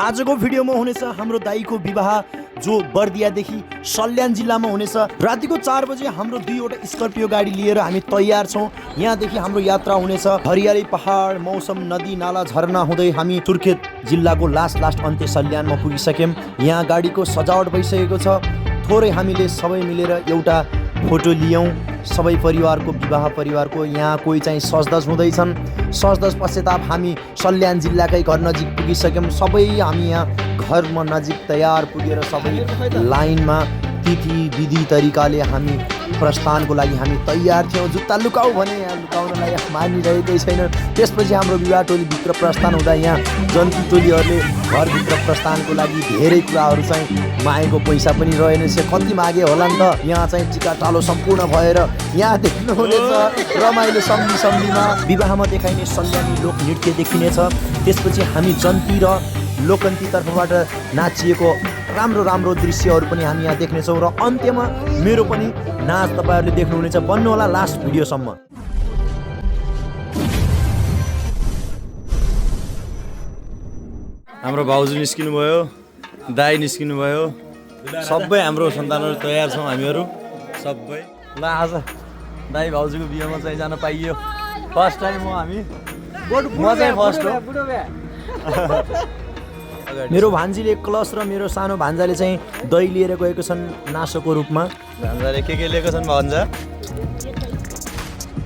आजको भिडियोमा हुनेछ हाम्रो दाइको विवाह जो बर्दियादेखि सल्यान जिल्लामा हुनेछ। रातिको 4 बजे हाम्रो 2वटा स्कर्पियो गाडी लिएर हामी तयार छौँ। यहाँदेखि हाम्रो यात्रा हुनेछ। हरियाली पहाड, मौसम, नदी नाला, झरना हुँदै हामी सुर्खेत जिल्लाको लास्ट अन्त्य सल्यानमा पुगिसक्यौँ। यहाँ गाडीको सजावट भइसकेको छ। थोरै हामीले सबै मिलेर एउटा फोटो लियौँ सबै परिवारको, विवाह परिवारको। यहाँ कोही चाहिँ सजधज हुँदैछन्। सजधज पश्चाताप हामी सल्यान जिल्लाकै घर नजिक पुगिसक्यौँ। सबै हामी यहाँ घरमा नजिक तयार पुगेर सबै लाइनमा तिथि विधि तरिकाले हामी प्रस्थानको लागि हामी तयार थियौँ। जुत्ता लुकाऊ भने यहाँ लुकाउनलाई मानिरहेकै छैन। त्यसपछि हाम्रो विवाह टोलीभित्र प्रस्थान हुँदा यहाँ जन्ती टोलीहरूले घरभित्र प्रस्थानको लागि धेरै कुराहरू चाहिँ मागेको पैसा पनि रहेनछ। कति मागे होला नि त। यहाँ चाहिँ टिका टालो सम्पूर्ण भएर यहाँ देख्नुहुनेछ रमाइलो सम्झीमा विवाहमा देखाइने सल्यानी लोकनृत्य देखिनेछ। त्यसपछि हामी जन्ती र लोकन्ती तर्फबाट नाचिएको राम्रो दृश्यहरू पनि हामी यहाँ देख्नेछौँ र अन्त्यमा मेरो पनि नाच तपाईँहरूले देख्नुहुनेछ। बन्नुहोला लास्ट भिडियोसम्म। हाम्रो भाउजू निस्किनु भयो, दाई निस्किनु भयो, सबै हाम्रो सन्तानहरू तयार छौँ हामीहरू सबै। ल आज दाई भाउजूको बिहेमा चाहिँ जान पाइयो। फर्स्ट टाइम हो हामी, म चाहिँ फर्स्ट हो। मेरो भान्जीले क्लस र मेरो सानो भान्जाले चाहिँ दही लिएर गएको छन् नासोको रूपमा। भान्जाले के लिएको छन् भान्जा?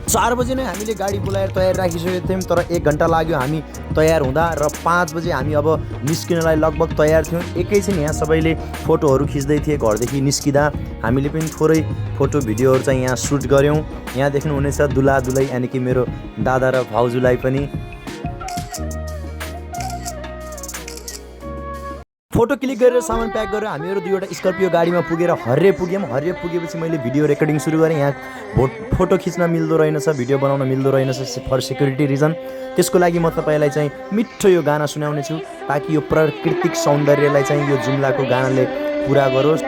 4 बजे नै हामीले गाडी बोलाएर तयार राखिसकेको थियौँ, तर 1 घन्टा लाग्यो हामी तयार हुँदा र 5 बजे हामी अब निस्किनलाई लगभग तयार थियौँ। एकैछिन यहाँ सबैले फोटोहरू खिच्दै थिए। घरदेखि निस्किँदा हामीले पनि थोरै फोटो भिडियोहरू चाहिँ यहाँ सुट गऱ्यौँ। यहाँ देख्नुहुनेछ दुला दुलै यानि कि मेरो दादा र भाउजूलाई पनि फोटो क्लिक गरेर सामान प्याक गरेर हामीहरू 2वटा स्कर्पियो गाडीमा पुगेर हर्रे पुग्यौँ। हर्रे पुगेपछि मैले भिडियो रेकर्डिङ सुरु गरेँ। यहाँ फोटो खिच्न मिल्दो रहेनछ, भिडियो बनाउन मिल्दो रहेनछ फर सिक्युरिटी रिजन। त्यसको लागि म तपाईँलाई चाहिँ मिठो यो गाना सुनाउने छु ताकि यो प्राकृतिक सौन्दर्यलाई चाहिँ यो जुम्लाको गानाले पुरा गरोस्।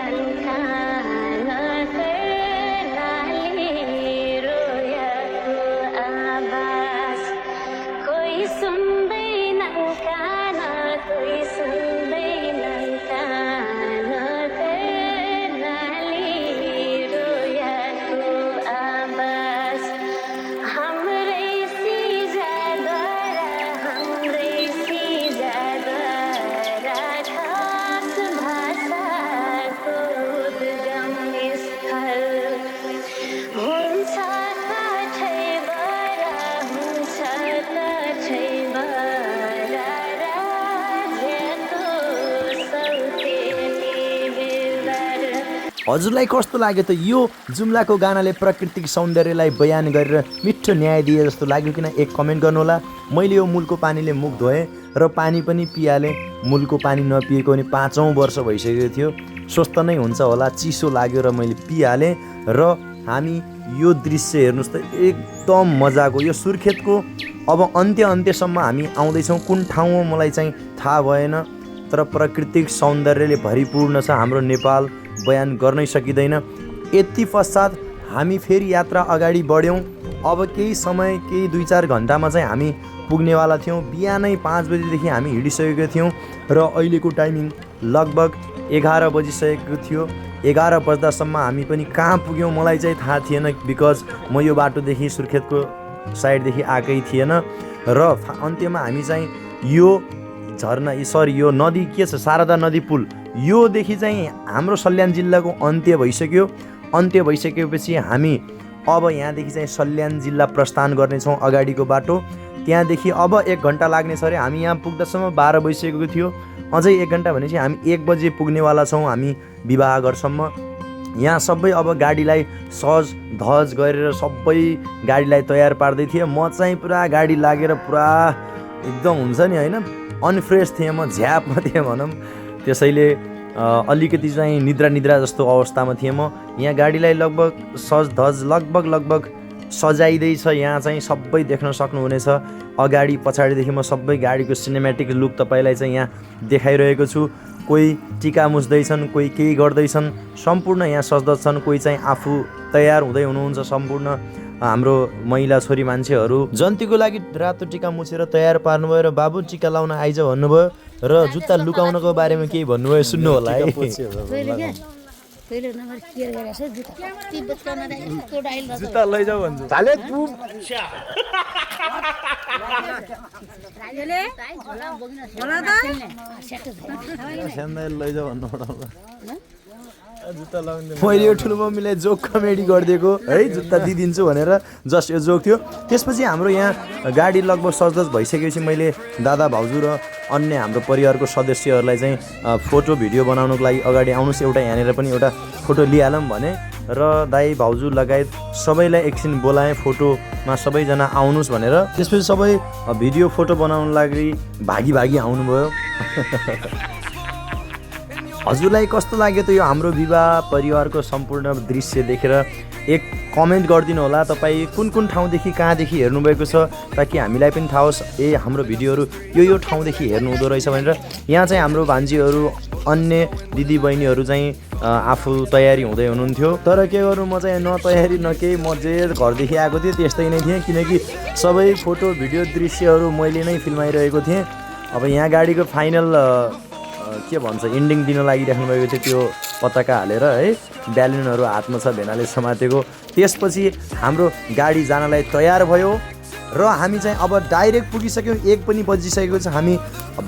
हजुरलाई कस्तो लाग्यो त? यो जुम्लाको गानाले प्राकृतिक सौन्दर्यलाई बयान गरेर मिठो न्याय दिए जस्तो लाग्यो किन? एक कमेन्ट गर्नुहोला। मैले यो मूलको पानीले मुख धोएँ र पानी पनि पिहालेँ। मूलको पानी नपिएको पनि 5औं वर्ष भइसकेको थियो। स्वस्थ नै हुन्छ होला, चिसो लाग्यो र मैले पिहालेँ। र हामी यो दृश्य हेर्नुहोस् त, एकदम मजाको। यो सुर्खेतको अब अन्त्यसम्म हामी आउँदैछौँ। कुन ठाउँमा मलाई चाहिँ थाहा भएन, तर प्राकृतिक सौन्दर्यले भरिपूर्ण छ हाम्रो नेपाल, बयान गर्नै सकिँदैन। यति पश्चात हामी फेरि यात्रा अगाडि बढ्यौँ। अब केही समय, केही 2-4 घन्टामा चाहिँ हामी पुग्नेवाला थियौँ। बिहानै 5 बजीदेखि हामी हिँडिसकेको थियौँ र अहिलेको टाइमिङ लगभग 11 बजिसकेको थियो। 11 बज्दासम्म हामी पनि कहाँ पुग्यौँ मलाई चाहिँ थाहा थिएन, बिकज म यो बाटोदेखि सुर्खेतको साइडदेखि आएकै थिएन। र अन्त्यमा हामी चाहिँ यो झरना यो नदी के छ, शारदा नदी पुल, योदेखि चाहिँ हाम्रो सल्यान जिल्लाको अन्त्य भइसक्यो। अन्त्य भइसकेपछि हामी अब यहाँदेखि चाहिँ सल्यान जिल्ला प्रस्थान गर्नेछौँ अगाडिको बाटो। त्यहाँदेखि अब 1 घन्टा लाग्नेछ अरे। हामी यहाँ पुग्दासम्म 12 बजिसकेको थियो। अझै 1 घन्टा भनेपछि हामी 1 बजे पुग्नेवाला छौँ हामी विवाह घरसम्म। यहाँ सबै अब गाडीलाई सज धज गरेर सबै गाडीलाई तयार पार्दै थिएँ। म चाहिँ पुरा गाडी लागेर पुरा एकदम हुन्छ नि होइन, अनफ्रेस थिएँ म, झ्यापमा थिएँ भनौँ। त्यसैले अलिकति चाहिँ निद्रा जस्तो अवस्थामा थिएँ म। यहाँ गाडीलाई लगभग सज धज लगभग सजाइँदैछ। यहाँ चाहिँ सबै देख्न सक्नुहुनेछ। अगाडि पछाडिदेखि म सबै गाडीको सिनेमेटिक लुक तपाईँलाई चाहिँ यहाँ देखाइरहेको छु। कोही टिका मुस्दैछन्, कोही केही गर्दैछन्, सम्पूर्ण यहाँ सजधज छन्। कोही चाहिँ आफू तयार हुँदै हुनुहुन्छ। सम्पूर्ण हाम्रो महिला छोरी मान्छेहरू जन्तीको लागि रातो टिका मुछेर तयार पार्नुभयो र बाबु टिका लाउन आइज भन्नुभयो। र जुत्ता लुकाउनको बारेमा केही भन्नुभयो सुन्नु होला है। जुत्ता लैजाऊ भन्छ लैजाऊ भन्नु जुत्ता लगाउने मैले यो ठुलो मम्मीलाई जोक कमेडी गरिदिएको है जुत्ता दिइदिन्छु भनेर जस्ट यो जोक थियो। त्यसपछि हाम्रो यहाँ गाडी लगभग सजधज भइसकेपछि मैले दादा भाउजू र अन्य हाम्रो परिवारको सदस्यहरूलाई चाहिँ फोटो भिडियो बनाउनुको लागि अगाडि आउनुहोस् एउटा यहाँनिर पनि एउटा फोटो लिइहालौँ भने र दाई भाउजू लगायत सबैलाई एकछिन बोलाएँ फोटोमा सबैजना आउनुहोस् भनेर। त्यसपछि सबै भिडियो फोटो बनाउनु लागि भागी आउनुभयो। हजुरलाई कस्तो लाग्यो त यो हाम्रो विवाह परिवारको सम्पूर्ण दृश्य देखेर एक कमेन्ट गरिदिनु होला। तपाईँ कुन कुन ठाउँदेखि कहाँदेखि हेर्नुभएको छ ताकि हामीलाई पनि थाहा होस् ए हाम्रो भिडियोहरू यो ठाउँदेखि हेर्नु हुँदो रहेछ भनेर। यहाँ चाहिँ हाम्रो भान्जीहरू अन्य दिदीबहिनीहरू चाहिँ आफू तयारी हुँदै हुनुहुन्थ्यो। तर के गर्नु म चाहिँ न तयारी न केही म जे घरदेखि आएको थिएँ त्यस्तै नै थिएँ किनकि सबै फोटो भिडियो दृश्यहरू मैले नै फिल्माइरहेको थिएँ। अब यहाँ गाडीको फाइनल के भन्छ इन्डिङ दिन लागिराख्नु भएको थियो त्यो पताका हालेर है ब्यालुनहरू हातमा छ भेनाले समातेको। त्यसपछि हाम्रो गाडी जानलाई तयार भयो र हामी चाहिँ अब डाइरेक्ट पुगिसक्यौँ। 1 पनि बजिसकेको छ। हामी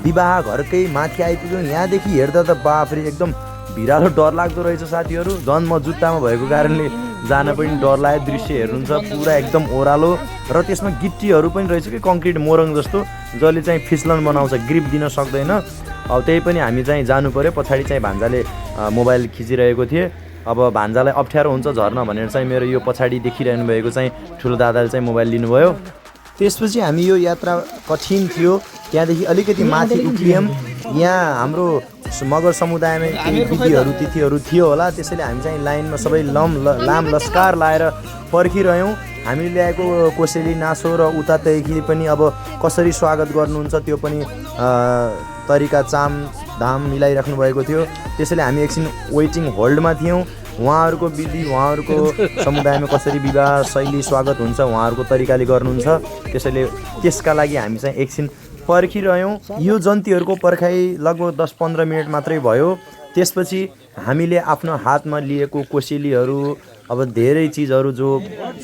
विवाह घरकै माथि आइपुग्यौँ। यहाँदेखि हेर्दा त बाफरे एकदम भिरालो डर लाग्दो रहेछ साथीहरू। झन् म जुत्तामा भएको कारणले जान पनि डर लाग्यो। दृश्य हेर्नुहुन्छ पुरा एकदम ओह्रालो र त्यसमा गिट्टीहरू पनि रहेछ कि कङ्क्रिट मोरङ जस्तो जसले चाहिँ फिस्लन बनाउँछ ग्रिप दिन सक्दैन। अब त्यही पनि हामी चाहिँ जानु पऱ्यो। पछाडि चाहिँ भान्जाले मोबाइल खिचिरहेको थिएँ। अब भान्जालाई अप्ठ्यारो हुन्छ झर्न भनेर चाहिँ मेरो यो पछाडि देखिरहनु भएको चाहिँ ठुलो दादाले चाहिँ मोबाइल लिनुभयो। त्यसपछि हामी यो यात्रा कठिन थियो। त्यहाँदेखि अलिकति माथि उक्लियौँ। यहाँ हाम्रो मगर समुदायमा दिदीहरू तिथिहरू थियो होला त्यसैले हामी चाहिँ लाइनमा सबै लाम लस्कार लाएर पर्खिरह्यौँ। हामीले ल्याएको कोसेली नासो र उतादेखि पनि अब कसरी स्वागत गर्नुहुन्छ त्यो पनि तरिका चाम धाम मिलाइराख्नु भएको थियो। त्यसैले हामी एकछिन वेटिङ होल्डमा थियौँ। उहाँहरूको विधि उहाँहरूको समुदायमा कसरी विवाह शैली स्वागत हुन्छ उहाँहरूको तरिकाले गर्नुहुन्छ। त्यसैले त्यसका लागि हामी चाहिँ एकछिन पर्खिरह्यौँ। यो जन्तीहरूको पर्खाइ लगभग 10-15 मिनट मात्रै भयो। त्यसपछि हामीले आफ्नो हातमा लिएको कोसेलीहरू अब धेरै चिजहरू जो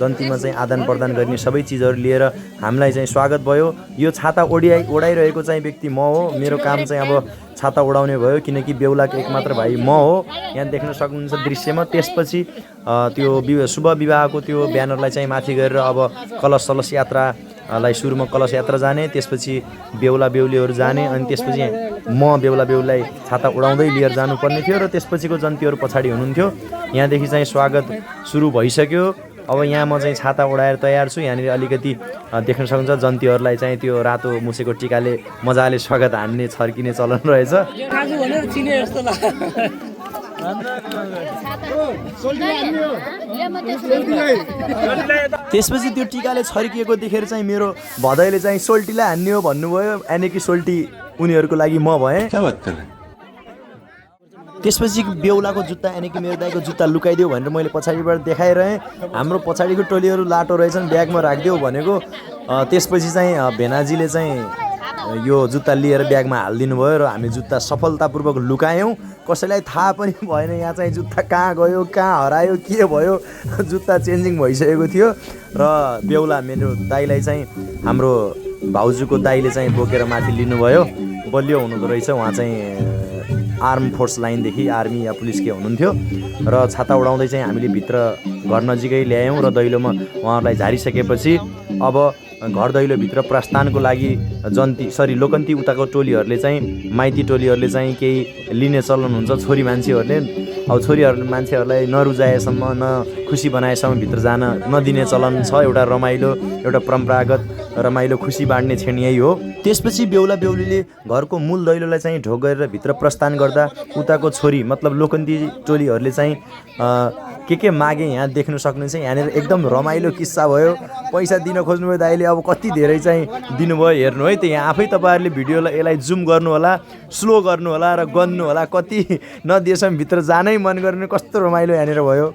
जन्तीमा चाहिँ आदान प्रदान गर्ने सबै चिजहरू लिएर हामीलाई चाहिँ स्वागत भयो। यो छाता ओढाइरहेको चाहिँ व्यक्ति म हो। मेरो काम चाहिँ अब छाता ओढाउने भयो किनकि बेहुलाको एकमात्र भाइ म हो। यहाँ देख्न सक्नुहुन्छ दृश्यमा। त्यसपछि त्यो शुभ विवाहको त्यो ब्यानरलाई चाहिँ माथि गरेर अब कलश यात्रालाई सुरुमा कलश यात्रा जाने, त्यसपछि बेहुला बेहुलीहरू जाने, अनि त्यसपछि म बेहुला बेहुलीलाई छाता उडाउँदै लिएर जानुपर्ने थियो र त्यसपछिको जन्तीहरू पछाडि हुनुहुन्थ्यो। यहाँदेखि चाहिँ स्वागत सुरु भइसक्यो। अब यहाँ म चाहिँ छाता उडाएर तयार छु। यहाँनिर अलिकति देख्न सक्नुहुन्छ जन्तीहरूलाई चाहिँ त्यो रातो मुसेको टिकाले मजाले स्वागत हान्ने छर्किने चलन रहेछ। त्यसपछि त्यो टिकाले छर्किएको देखेर चाहिँ मेरो भदैले चाहिँ सोल्टीलाई हान्ने हो भन्नुभयो। यानि कि सोल्टी उनीहरूको लागि म भएँ। त्यसपछि बेहुलाको जुत्ता यानि कि मेरो दाइको जुत्ता लुकाइदियो भनेर मैले पछाडिबाट देखाइरहेँ। हाम्रो पछाडिको टोलीहरू लाटो रहेछन् ब्यागमा राखिदेऊ भनेको। त्यसपछि चाहिँ भेनाजीले चाहिँ यो जुत्ता लिएर ब्यागमा हालिदिनु भयो र हामी जुत्ता सफलतापूर्वक लुकायौँ। कसैलाई थाहा पनि भएन यहाँ चाहिँ जुत्ता कहाँ गयो कहाँ हरायो के भयो। जुत्ता चेन्जिङ भइसकेको थियो र बेहुला मेरो दाइलाई चाहिँ हाम्रो भाउजूको दाइले चाहिँ बोकेर माथि लिनुभयो। बलियो हुनुहुँदो रहेछ उहाँ चाहिँ आर्म फोर्स लाइनदेखि आर्मी या पुलिस के हुनुहुन्थ्यो र छाता उडाउँदै चाहिँ हामीले भित्र घर नजिकै ल्यायौँ र दैलोमा उहाँहरूलाई झारिसकेपछि अब घर दैलोभित्र प्रस्थानको लागि लोकन्ती उताको टोलीहरूले चाहिँ माइती टोलीहरूले चाहिँ केही लिने चलन हुन्छ। छोरी मान्छेहरूले अब मान्छेहरूलाई नरुजाएसम्म न खुसी बनाएसम्म भित्र जान नदिने चलन छ। एउटा रमाइलो एउटा परम्परागत रमाइलो खुसी बाँड्ने क्षण यही हो। त्यसपछि बेहुला बेहुलीले घरको मूल दैलोलाई चाहिँ ढोक गरेर भित्र प्रस्थान गर्दा उताको छोरी मतलब लोकन्ती टोलीहरूले चाहिँ के मागे यहाँ देख्न सक्नुहुन्छ। यहाँनिर एकदम रमाइलो किस्सा भयो। पैसा दिन खोज्नुभयो दाइले अब कति धेरै चाहिँ दिनुभयो हेर्नु है। त यहाँ आफै तपाईँहरूले भिडियोलाई यसलाई जुम गर्नु होला, स्लो गर्नु होला र गन्नु होला। कति नदिएसम्म भित्र जानै मन गर्ने कस्तो रमाइलो यहाँनिर भयो।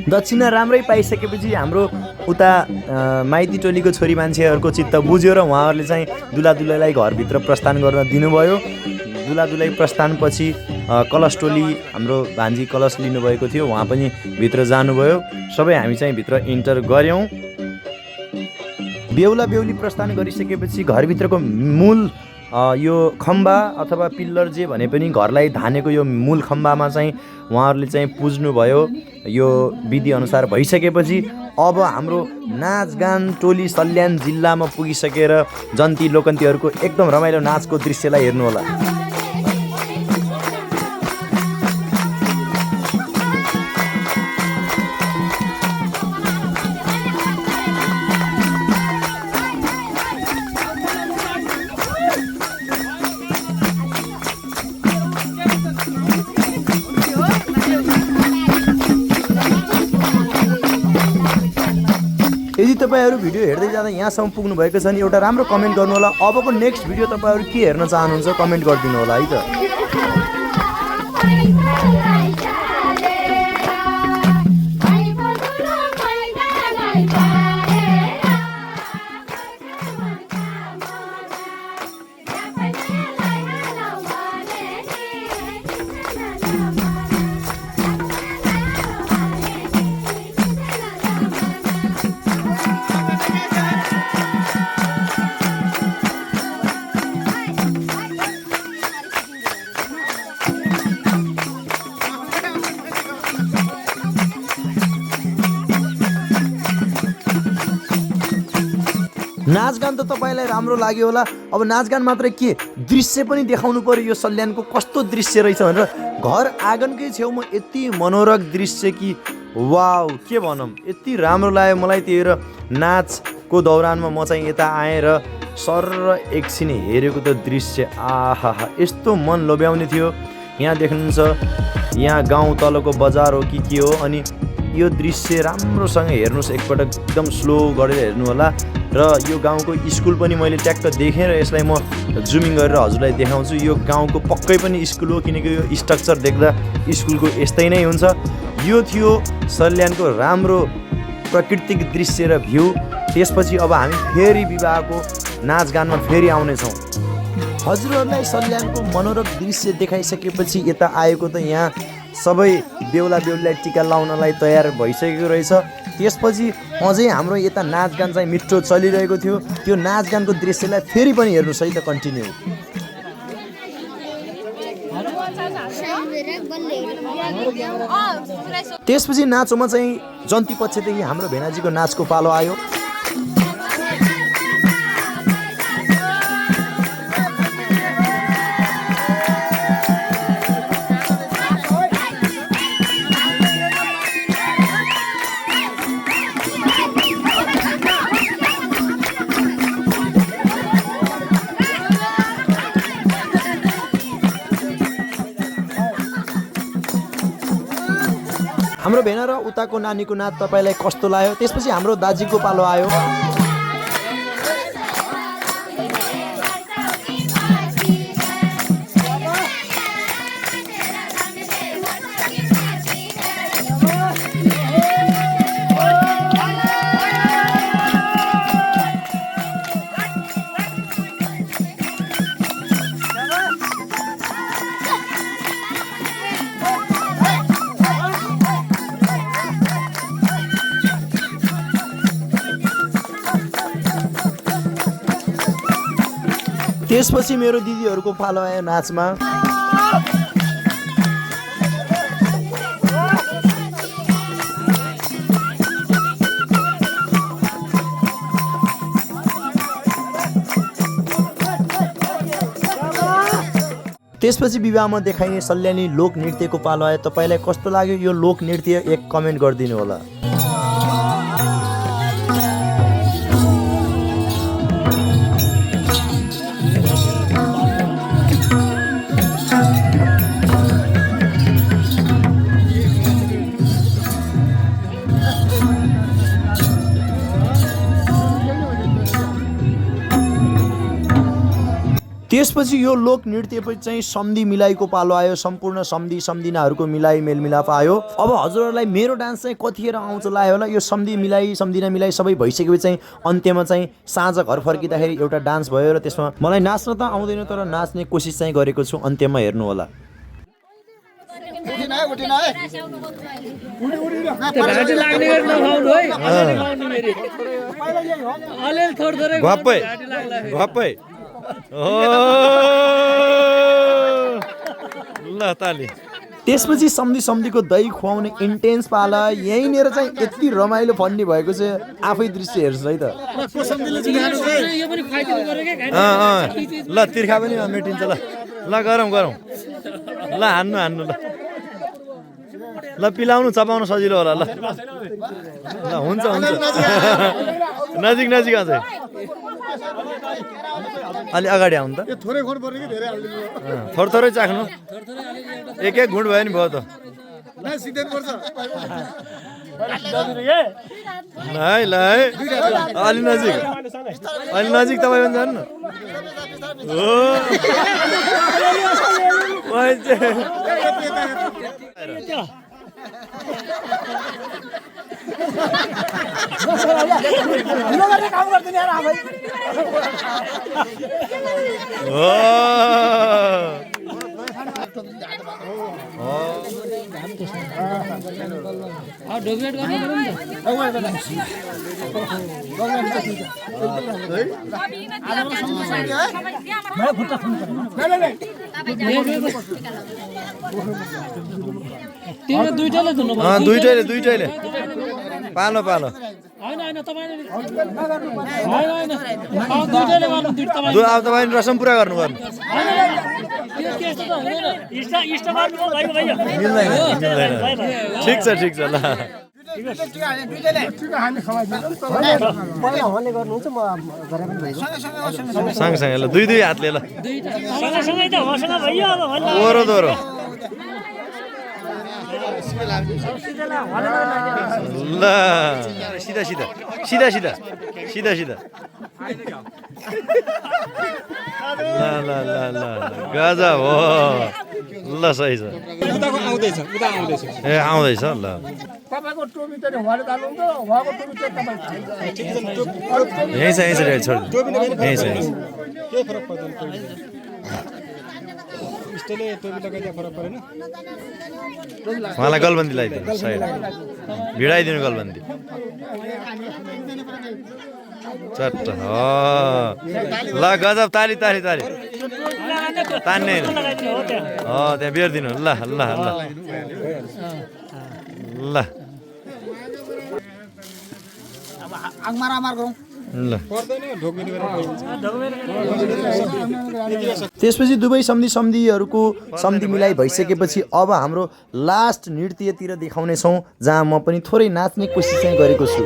दक्षिणा राम्रै पाइसकेपछि हाम्रो उता माइती टोलीको छोरी मान्छेहरूको चित्त बुझ्यो र उहाँहरूले चाहिँ दुलादुलाईलाई घरभित्र प्रस्थान गर्न दिनुभयो। दुलादुलाई प्रस्थानपछि कलश टोली हाम्रो भान्जी कलश लिनुभएको थियो, उहाँ पनि भित्र जानुभयो। सबै हामी चाहिँ भित्र इन्टर गऱ्यौँ। बेहुला बेहुली प्रस्थान गरिसकेपछि घरभित्रको मूल यो खम्बा अथवा पिल्लर जे भने पनि घरलाई धानेको यो मूल खम्बामा चाहिँ उहाँहरूले चाहिँ पुज्नुभयो। यो विधिअनुसार भइसकेपछि अब हाम्रो नाचगान टोली सल्यान जिल्लामा पुगिसकेर जन्ती लोकन्तीहरूको एकदम रमाइलो नाचको दृश्यलाई हेर्नुहोला। यदि तपाईँहरू भिडियो हेर्दै जाँदा यहाँसम्म पुग्नु भएको छ भने एउटा राम्रो कमेन्ट गर्नु होला। अबको नेक्स्ट भिडियो तपाईँहरू के हेर्न चाहनुहुन्छ कमेन्ट गरिदिनु होला है त। नाचगान त तपाईँलाई राम्रो लाग्यो होला। अब नाचगान मात्रै के दृश्य पनि देखाउनु पर्यो, यो सल्यानको कस्तो दृश्य रहेछ भनेर। घर आँगनकै छेउमा यति मनोरक दृश्य कि वाउ के भनौँ, यति राम्रो लाग्यो मलाई। त्यही भएर नाचको दौरानमा म चाहिँ यता आएँ र सर एकछिन हेरेको त दृश्य आहा यस्तो मन लोभ्याउने थियो। यहाँ देख्नुहुन्छ यहाँ गाउँ तलको बजार हो कि के हो, अनि यो दृश्य राम्रोसँग हेर्नुहोस् एकपटक, एकदम स्लो गरेर हेर्नु होला। र यो गाउँको स्कुल पनि मैले ट्याक्क देखेँ र यसलाई म जुमिङ गरेर हजुरलाई देखाउँछु। यो गाउँको पक्कै पनि स्कुल हो, किनकि यो स्ट्रक्चर देख्दा स्कुलको यस्तै नै हुन्छ। यो थियो सल्यानको राम्रो प्राकृतिक दृश्य र भ्यू। त्यसपछि अब हामी फेरि विवाहको नाचगानमा फेरि आउनेछौँ। हजुरहरूलाई सल्यानको मनोरक दृश्य देखाइसकेपछि यता आएको त यहाँ सबै बेहुला बेहुलीलाई टिका लाउनलाई तयार भइसकेको रहेछ। त्यसपछि अझै हाम्रो यता नाचगान चाहिँ मिठो चलिरहेको थियो। त्यो नाचगानको दृश्यलाई फेरि पनि हेर्नुहोस् है त कन्टिन्यू। त्यसपछि नाचोमा चाहिँ जन्ती पक्षदेखि हाम्रो भेनाजीको नाचको पालो आयो। हाम्रो भेना र उताको नानीको नाच तपाईँलाई कस्तो लाग्यो? त्यसपछि हाम्रो दाजुको पालो आयो। त्यसपछि मेरो दिदीहरूको पालो आयो नाचमा। त्यसपछि विवाहमा देखाइने सल्यानी लोक नृत्यको पालो आयो। तपाईँलाई कस्तो लाग्यो यो लोक नृत्य? एक कमेन्ट गरिदिनु होला। त्यसपछि यो लोक नृत्यपछि चाहिँ सम्धि मिलाइको पालो आयो। सम्पूर्ण सम्धि सम्धिनाहरूको मिलाइ मेलमिलाप आयो। अब हजुरहरूलाई मेरो डान्स चाहिँ कतिखेर आउँछ लाग्यो होला। यो सम्धि मिलाइ सम्धिना मिलाइ सबै भइसकेपछि चाहिँ अन्त्यमा चाहिँ साँझ घर फर्किँदाखेरि एउटा डान्स भयो र त्यसमा मलाई नाच्न त आउँदैन तर नाच्ने कोसिस चाहिँ गरेको छु। अन्त्यमा हेर्नु होला। घप्पै घप्पै ल ताली। त्यसपछि सम्धिको दही खुवाउने इन्टेन्स पाला। यहीँनिर चाहिँ यति रमाइलो फन्नी भएको छ, आफै दृश्य हेर्छु है त। ल तिर्खा पनि मेटिन्छ। ल गरौँ ल हान्नु ल पिलाउनु चपाउनु सजिलो होला। ल हुन्छ नजिक अझै अलि अगाडि आउनु त। थोरै चाख्नु, एक घुँड भयो नि भयो त। ल अलि नजिक तपाईँ पनि जानु। दुईटैले पालो अब तपाईँ रसम पुरा गर्नु ठिक छ ल। सँगसँगै ल दुई हातले ल दोहोरो ल सिधा ल गजब हो। ल सही छ। ए आउँदैछ ल। यहीँ छ उहाँलाई गलबन्दी लगाइदिनु, सायद भिडाइदिनु गलबन्दी चट्ट। ल गजब ताली तान्ने त्यहाँ बेर दिनु। ल त्यसपछि दुवै सम्धिहरूको सम्धि मिलाइ भइसकेपछि अब हाम्रो लास्ट नृत्यतिर देखाउनेछौँ, जहाँ म पनि थोरै नाच्ने कोसिस चाहिँ गरेको छु।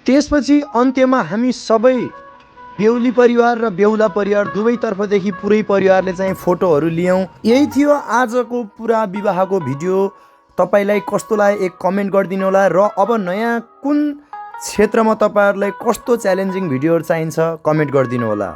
त्यसपछि अन्त्यमा हामी सबै बेहुली परिवार र बेहुला परिवार दुवैतर्फदेखि पुरै परिवारले चाहिँ फोटोहरू लियौँ। यही थियो आजको पुरा विवाहको भिडियो। तपाईँलाई कस्तो लाग्यो एक कमेन्ट गरिदिनु होला। र अब नयाँ कुन क्षेत्रमा तपाईँहरूलाई कस्तो च्यालेन्जिङ भिडियोहरू चाहिन्छ कमेन्ट गरिदिनु होला।